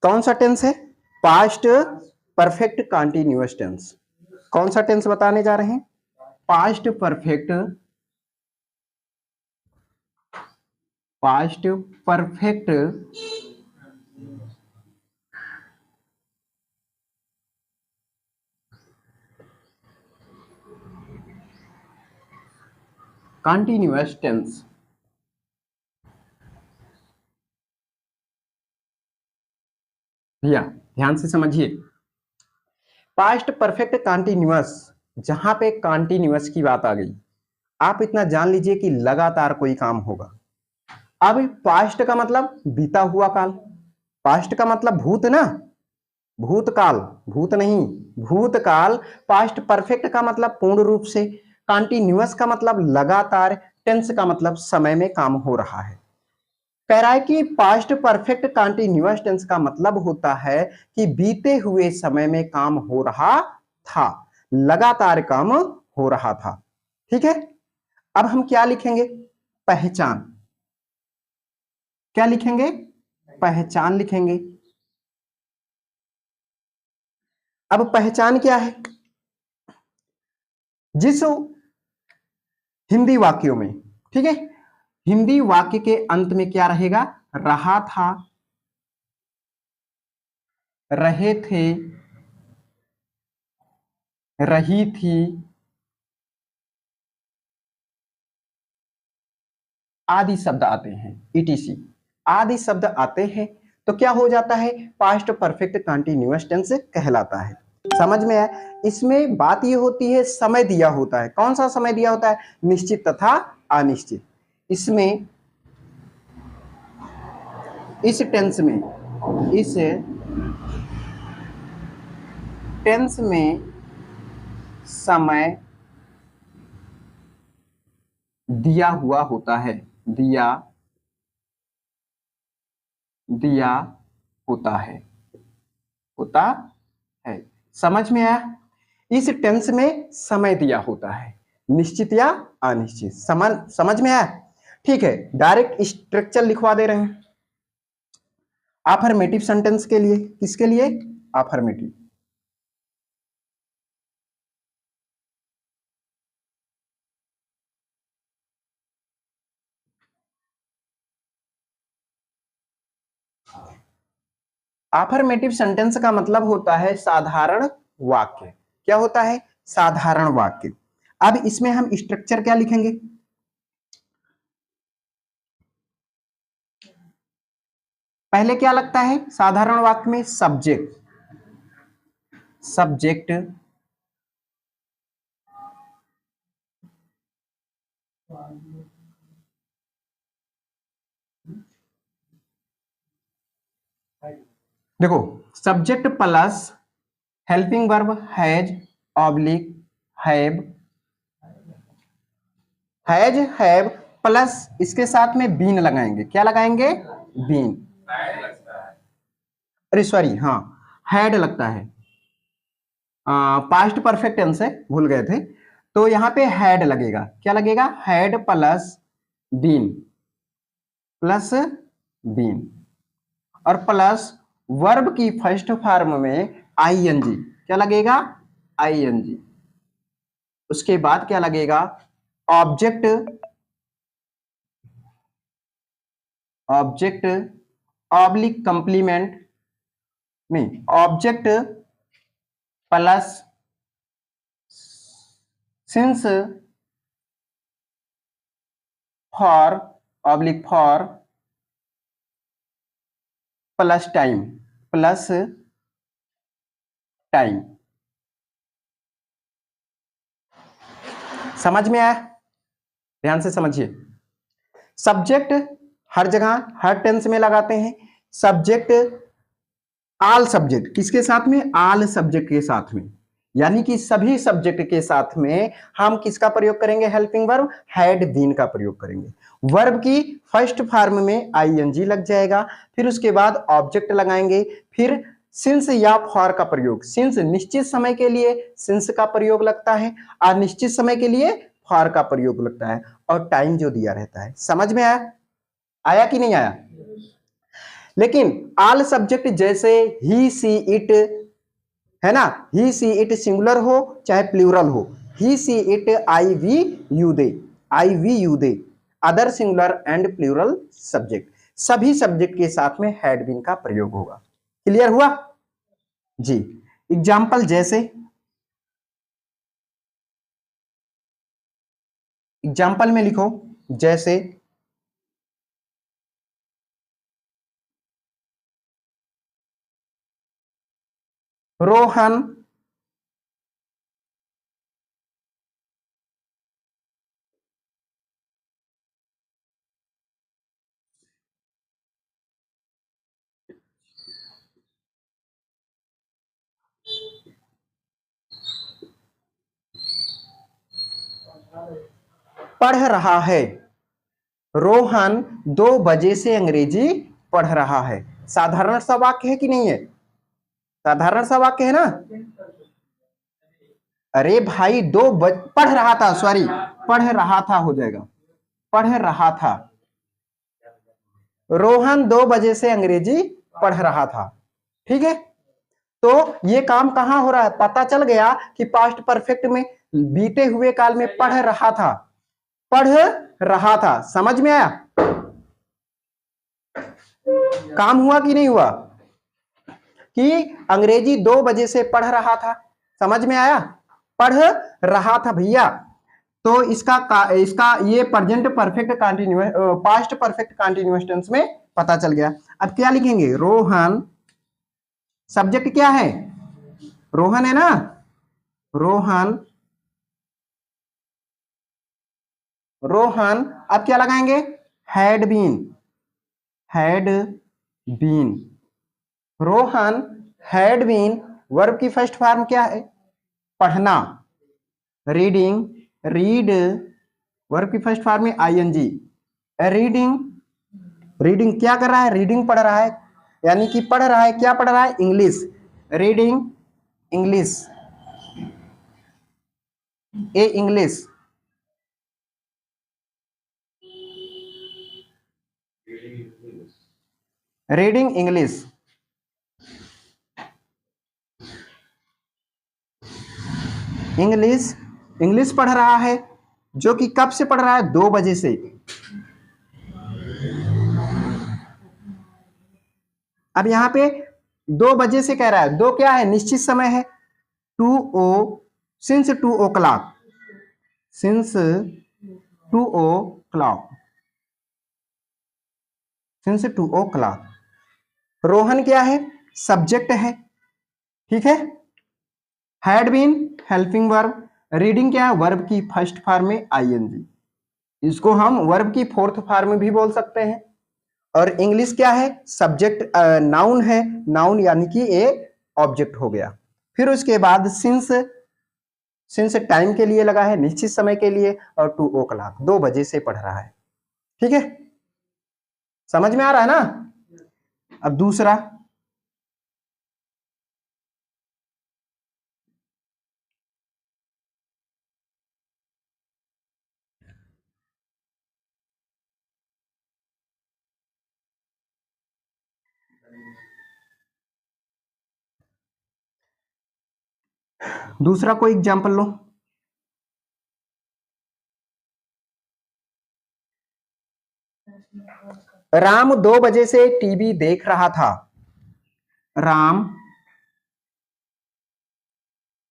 कौन सा टेंस है? Past perfect continuous tense. कौन सा टेंस बताने जा रहे हैं? Past perfect continuous tense. भैया ध्यान से समझिए, पास्ट परफेक्ट कंटीन्यूअस, जहां पे कंटीन्यूअस की बात आ गई, आप इतना जान लीजिए कि लगातार कोई काम होगा। अब पास्ट का मतलब बीता हुआ काल, पास्ट का मतलब भूत ना, भूतकाल, भूत नहीं, भूतकाल। पास्ट परफेक्ट का मतलब पूर्ण रूप से, कंटीन्यूअस का मतलब लगातार, टेंस का मतलब समय में काम हो रहा है। कह रहा है कि पास्ट परफेक्ट कंटीन्यूअस टेंस का मतलब होता है कि बीते हुए समय में काम हो रहा था, लगातार काम हो रहा था। ठीक है, अब हम क्या लिखेंगे? पहचान। क्या लिखेंगे? पहचान लिखेंगे। अब पहचान क्या है? जिस हिंदी वाक्यों में, ठीक है, हिंदी वाक्य के अंत में क्या रहेगा? रहा था, रहे थे, रही थी, आदि शब्द आते हैं, ईटीसी आदि शब्द आते हैं, तो क्या हो जाता है? पास्ट परफेक्ट कंटीन्यूअस टेंस कहलाता है। समझ में आया? इसमें बात ये होती है, समय दिया होता है। कौन सा समय दिया होता है? निश्चित तथा अनिश्चित। इसमें, इस टेंस में समय दिया हुआ होता है, दिया होता है। समझ में आया? इस टेंस में समय दिया होता है, निश्चित या अनिश्चित। समझ में आया? ठीक है, डायरेक्ट स्ट्रक्चर लिखवा दे रहे हैं अफर्मेटिव सेंटेंस के लिए। किसके लिए? अफर्मेटिव। अफर्मेटिव सेंटेंस का मतलब होता है साधारण वाक्य। क्या होता है? साधारण वाक्य। अब इसमें हम स्ट्रक्चर क्या लिखेंगे? पहले क्या लगता है साधारण वाक्य में? सब्जेक्ट। देखो, subject plus helping verb has oblique have, have plus इसके साथ में बीन लगाएंगे। क्या लगाएंगे? बीन। अरे सॉरी, हाँ, हैड लगता है, पास्ट परफेक्ट टेंस है, भूल गए थे। तो यहां पे हैड लगेगा। क्या लगेगा? हैड प्लस बीन, और प्लस वर्ब की फर्स्ट फॉर्म में आईएनजी। क्या लगेगा? आईएनजी। उसके बाद क्या लगेगा? ऑब्जेक्ट ऑब्लिक कंप्लीमेंट, नहीं, object plus since for plus time. समझ में आया? ध्यान से समझिए। सब्जेक्ट हर जगह हर टेंस में लगाते हैं। सब्जेक्ट आल सब्जेक्ट किसके साथ में? आल सब्जेक्ट के साथ में, यानी कि सभी सब्जेक्ट के साथ में हम किसका प्रयोग करेंगे? हेल्पिंग वर्ब हैड बीन का प्रयोग करेंगे। वर्ब की फर्स्ट फॉर्म में आईएनजी लग जाएगा, फिर उसके बाद ऑब्जेक्ट लगाएंगे, फिर सिंस या फॉर का प्रयोग। सिंस निश्चित समय के लिए सिंस का प्रयोग लगता है, अनिश्चित समय के लिए फॉर का प्रयोग लगता है, और टाइम जो दिया रहता है। समझ में आया? आया कि नहीं आया? लेकिन ऑल सब्जेक्ट जैसे ही सी इट है ना, ही सी इट सिंगुलर हो चाहे प्लूरल हो, he she it I we you they, I we you they, other singular and plural subject, सभी सब्जेक्ट के साथ में हैड बीन का प्रयोग होगा। क्लियर हुआ जी। एग्जाम्पल जैसे, एग्जाम्पल में लिखो जैसे रोहन पढ़ रहा है, रोहन 2 बजे से अंग्रेजी पढ़ रहा है। साधारण सा वाक्य है कि नहीं है, साधारण सा वाक्य है ना। अरे भाई पढ़ रहा था, सॉरी पढ़ रहा था हो जाएगा, पढ़ रहा था, रोहन 2 बजे से अंग्रेजी पढ़ रहा था। ठीक है, तो ये काम कहां हो रहा है, पता चल गया कि पास्ट परफेक्ट में बीते हुए काल में पढ़ रहा था, पढ़ रहा था। समझ में आया, काम हुआ कि नहीं हुआ, कि अंग्रेजी 2 बजे से पढ़ रहा था। समझ में आया, पढ़ रहा था भैया। तो इसका ये present perfect continuous, past perfect continuous tense में पता चल गया। अब क्या लिखेंगे, रोहन, सब्जेक्ट क्या है, रोहन है ना, रोहन, रोहन, अब क्या लगाएंगे, had been, had been, Rohan had been, verb की फर्स्ट फॉर्म क्या है, पढ़ना, रीडिंग, रीड, वर्ब की फर्स्ट फॉर्म में आईएनजी, रीडिंग, रीडिंग क्या कर रहा है, रीडिंग पढ़ रहा है, यानी कि पढ़ रहा है, क्या पढ़ रहा है, English, reading English, a English, reading English, English, English पढ़ रहा है, जो कि कब से पढ़ रहा है, 2 बजे से। अब यहां पे 2 बजे से कह रहा है, 2 क्या है, निश्चित समय है, 2 since 2 o'clock, since 2 o'clock, since 2 o'clock। Rohan क्या है, सब्जेक्ट है, ठीक है, had been helping verb, reading क्या है, वर्ब की फर्स्ट फॉर्म में आईएनजी, इसको हम वर्ब की फोर्थ फॉर्म भी बोल सकते हैं। और इंग्लिश क्या है, सब्जेक्ट नाउन है, नाउन यानी कि ए ऑब्जेक्ट हो गया। फिर उसके बाद सिंस, सिंस टाइम के लिए लगा है, निश्चित समय के लिए, और 2 o'clock 2 बजे से पढ़ रहा है। ठीक है, समझ में आ रहा है ना। अब दूसरा, दूसरा कोई एग्जांपल लो। राम 2 बजे से टीवी देख रहा था, राम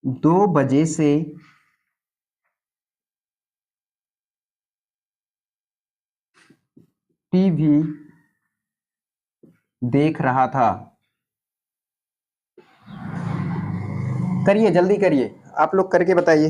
2 बजे से टीवी देख रहा था। करिए, जल्दी करिए, आप लोग करके बताइए।